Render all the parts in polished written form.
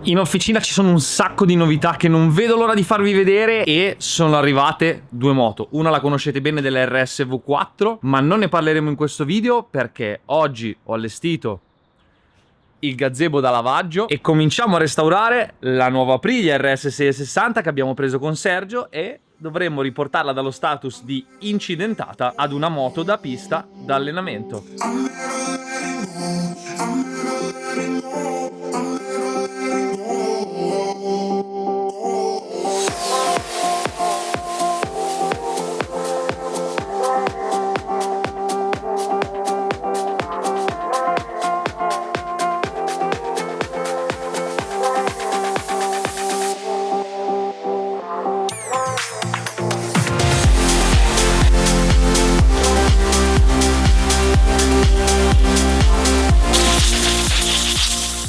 In officina ci sono un sacco di novità che non vedo l'ora di farvi vedere e sono arrivate due moto. Una la conoscete bene, della RS V4, ma non ne parleremo in questo video perché oggi ho allestito il gazebo da lavaggio e cominciamo a restaurare la nuova Aprilia RS 660 che abbiamo preso con Sergio e dovremmo riportarla dallo status di incidentata ad una moto da pista da allenamento.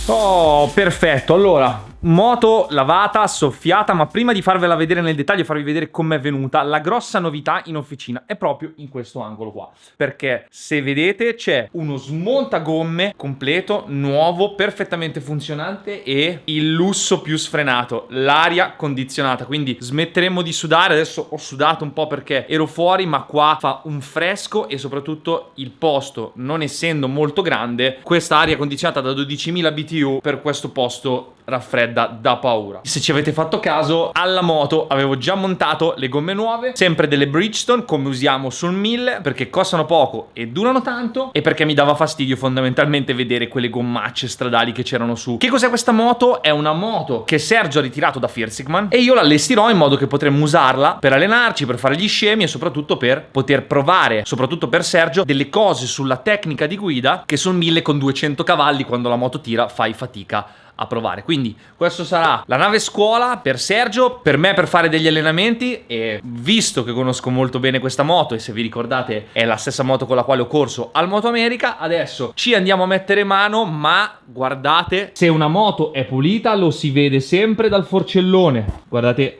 Oh, perfetto. Allora, moto lavata, soffiata, ma prima di farvela vedere nel dettaglio e farvi vedere com'è venuta, la grossa novità in officina è proprio in questo angolo qua. Perché se vedete c'è uno smontagomme completo, nuovo, perfettamente funzionante e il lusso più sfrenato, l'aria condizionata. Quindi smetteremo di sudare. Adesso ho sudato un po' perché ero fuori, ma qua fa un fresco e soprattutto il posto, non essendo molto grande, questa aria condizionata da 12.000 BTU per questo posto raffredda da paura. Se ci avete fatto caso, alla moto avevo già montato le gomme nuove, sempre delle Bridgestone come usiamo sul 1000, perché costano poco e durano tanto e perché mi dava fastidio fondamentalmente vedere quelle gommacce stradali che c'erano su. Che cos'è questa moto? È una moto che Sergio ha ritirato da Firsigman e io l'allestirò in modo che potremmo usarla per allenarci, per fare gli scemi e soprattutto per poter provare, soprattutto per Sergio, delle cose sulla tecnica di guida che sul 1000 con 200 cavalli quando la moto tira fai fatica a provare. Quindi questo sarà la nave scuola per Sergio, per me per fare degli allenamenti, e visto che conosco molto bene questa moto e se vi ricordate è la stessa moto con la quale ho corso al Moto America, adesso ci andiamo a mettere mano. Ma guardate, se una moto è pulita lo si vede sempre dal forcellone, guardate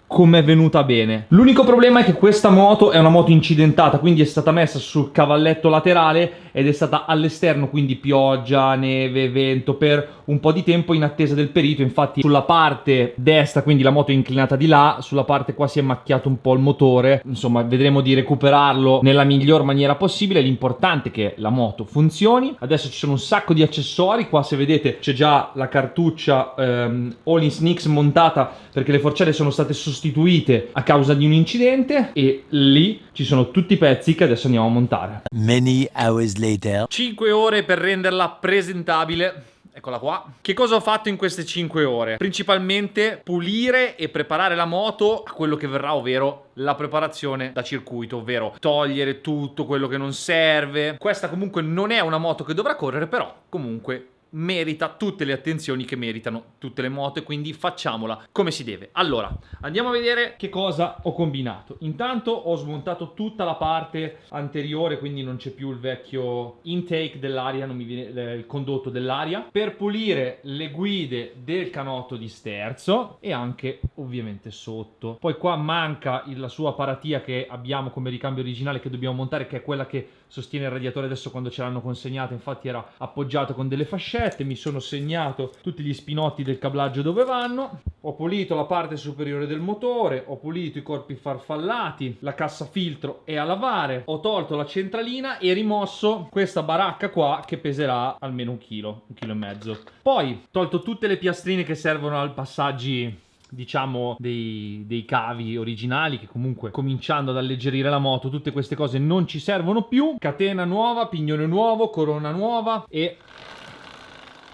come è venuta bene. L'unico problema è che questa moto è una moto incidentata, quindi è stata messa sul cavalletto laterale ed è stata all'esterno, quindi pioggia, neve, vento per un po' di tempo in attesa del perito. Infatti sulla parte destra, quindi la moto è inclinata di là, sulla parte qua si è macchiato un po' il motore. Insomma, vedremo di recuperarlo nella miglior maniera possibile. L'importante è che la moto funzioni. Adesso ci sono un sacco di accessori. Qua se vedete c'è già la cartuccia All in Sneaks montata perché le forcelle sono state sostituite a causa di un incidente e lì ci sono tutti i pezzi che adesso andiamo a montare. Many hours later. 5 ore per renderla presentabile. Eccola qua. Che cosa ho fatto in queste 5 ore? Principalmente pulire e preparare la moto a quello che verrà, ovvero la preparazione da circuito, ovvero togliere tutto quello che non serve. Questa comunque non è una moto che dovrà correre, però comunque merita tutte le attenzioni che meritano tutte le moto e quindi facciamola come si deve. Allora, andiamo a vedere che cosa ho combinato. Intanto ho smontato tutta la parte anteriore, quindi non c'è più il vecchio intake dell'aria, non mi viene il condotto dell'aria, per pulire le guide del canotto di sterzo e anche ovviamente sotto. Poi qua manca la sua paratia che abbiamo come ricambio originale che dobbiamo montare, che è quella che sostiene il radiatore adesso quando ce l'hanno consegnato. Infatti era appoggiato con delle fascette. Mi sono segnato tutti gli spinotti del cablaggio dove vanno. Ho pulito la parte superiore del motore, ho pulito i corpi farfallati, la cassa filtro è a lavare, ho tolto la centralina e rimosso questa baracca qua che peserà almeno 1 chilo, 1,5 chili. Poi tolto tutte le piastrine che servono al passaggi, diciamo, dei cavi originali, che comunque cominciando ad alleggerire la moto tutte queste cose non ci servono più. Catena nuova, pignone nuovo, corona nuova e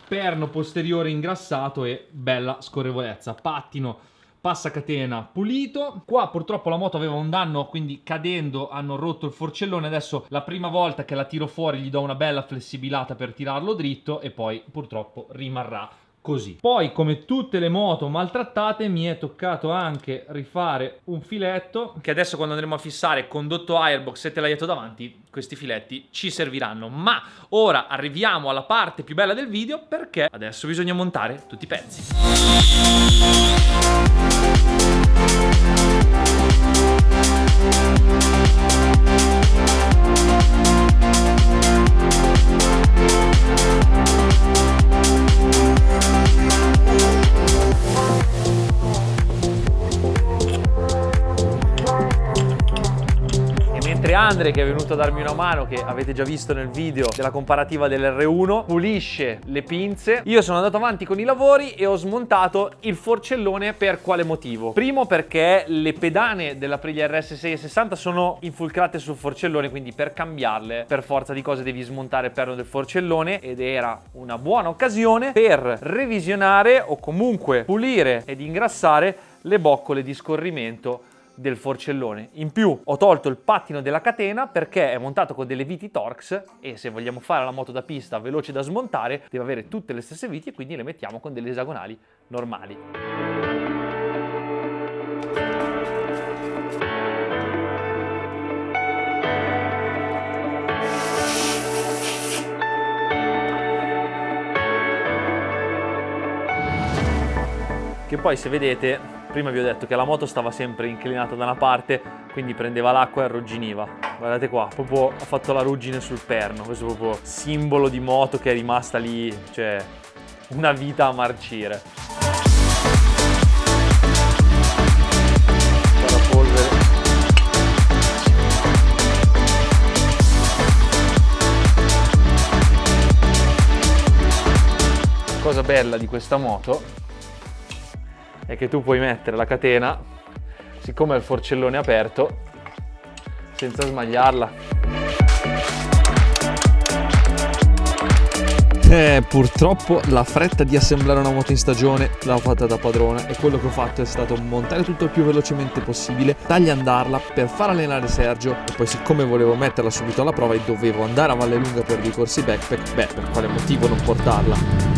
perno posteriore ingrassato e bella scorrevolezza. Pattino passacatena pulito. Qua purtroppo la moto aveva un danno, quindi cadendo hanno rotto il forcellone. Adesso la prima volta che la tiro fuori gli do una bella flessibilata per tirarlo dritto e poi purtroppo rimarrà così. Poi, come tutte le moto maltrattate, mi è toccato anche rifare un filetto che adesso, quando andremo a fissare condotto airbox e telaiato davanti, questi filetti ci serviranno. Ma ora arriviamo alla parte più bella del video, perché adesso bisogna montare tutti i pezzi. Andre, che è venuto a darmi una mano, che avete già visto nel video della comparativa dell'R1, pulisce le pinze. Io sono andato avanti con i lavori e ho smontato il forcellone. Per quale motivo? Primo, perché le pedane dell'Aprilia RS 660 sono infiltrate sul forcellone, quindi per cambiarle per forza di cose devi smontare il perno del forcellone, ed era una buona occasione per revisionare o comunque pulire ed ingrassare le boccole di scorrimento del forcellone. In più ho tolto il pattino della catena perché è montato con delle viti Torx, e se vogliamo fare la moto da pista veloce da smontare deve avere tutte le stesse viti, e quindi le mettiamo con delle esagonali normali. Che poi, se vedete, prima vi ho detto che la moto stava sempre inclinata da una parte, quindi prendeva l'acqua e arrugginiva. Guardate qua, proprio ha fatto la ruggine sul perno. Questo è proprio simbolo di moto che è rimasta lì, cioè una vita a marcire. Polvere. La cosa bella di questa moto è che tu puoi mettere la catena, siccome il forcellone è aperto, senza smagliarla. Purtroppo la fretta di assemblare una moto in stagione l'ho fatta da padrone, e quello che ho fatto è stato montare tutto il più velocemente possibile, tagliandarla per far allenare Sergio, e poi, siccome volevo metterla subito alla prova e dovevo andare a Vallelunga per dei corsi backpack, per quale motivo non portarla?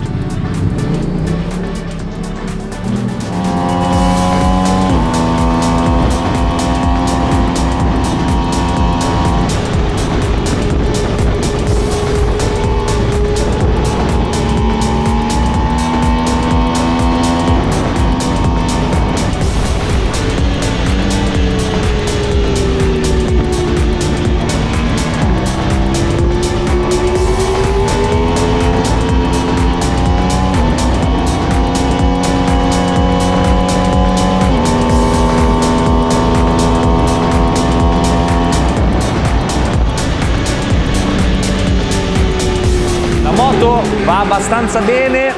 Va abbastanza bene,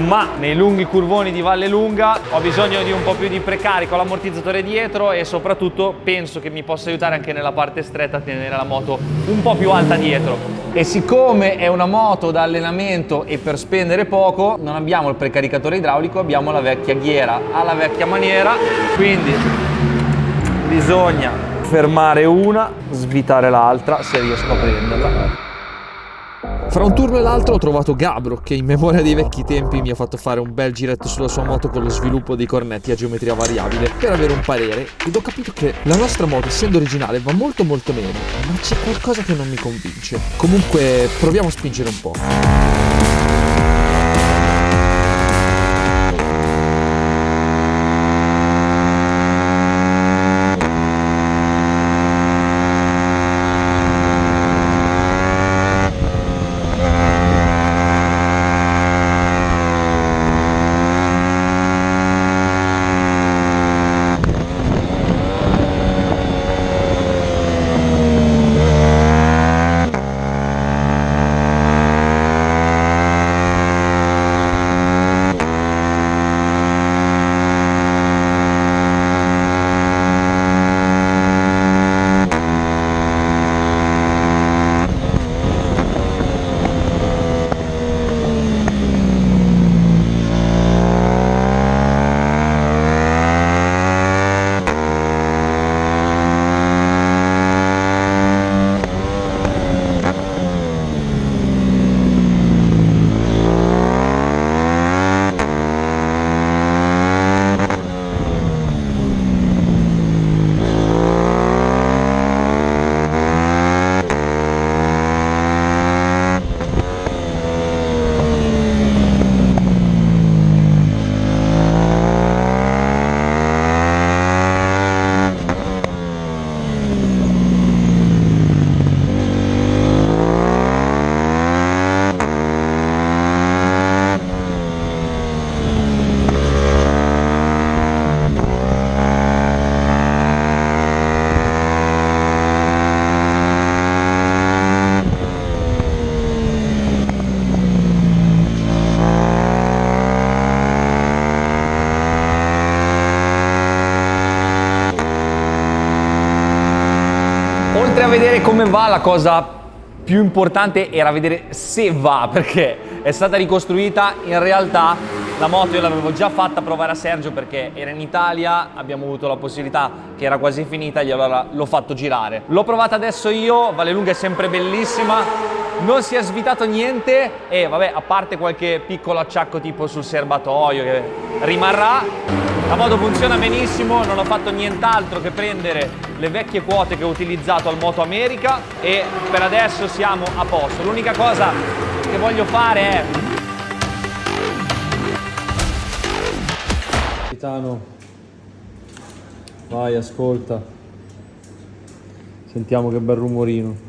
ma nei lunghi curvoni di Vallelunga ho bisogno di un po' più di precarico all'ammortizzatore dietro, e soprattutto penso che mi possa aiutare anche nella parte stretta a tenere la moto un po' più alta dietro. E siccome è una moto da allenamento e per spendere poco, non abbiamo il precaricatore idraulico, abbiamo la vecchia ghiera alla vecchia maniera, quindi bisogna fermare una, svitare l'altra se riesco a prenderla. Fra un turno e l'altro ho trovato Gabro, che in memoria dei vecchi tempi mi ha fatto fare un bel giretto sulla sua moto con lo sviluppo dei cornetti a geometria variabile per avere un parere, ed ho capito che la nostra moto, essendo originale, va molto bene, ma c'è qualcosa che non mi convince. Comunque proviamo a spingere un po'. vedere come va, la cosa più importante era vedere se va, perché è stata ricostruita. In realtà la moto io l'avevo già fatta provare a Sergio perché era in Italia, abbiamo avuto la possibilità che era quasi finita e allora l'ho fatto girare. L'ho provata adesso io, Vallelunga è sempre bellissima, non si è svitato niente e vabbè, a parte qualche piccolo acciacco tipo sul serbatoio che rimarrà, la moto funziona benissimo, non ho fatto nient'altro che prendere le vecchie quote che ho utilizzato al Moto America e per adesso siamo a posto. L'unica cosa che voglio fare è... Capitano, vai, ascolta. Sentiamo che bel rumorino.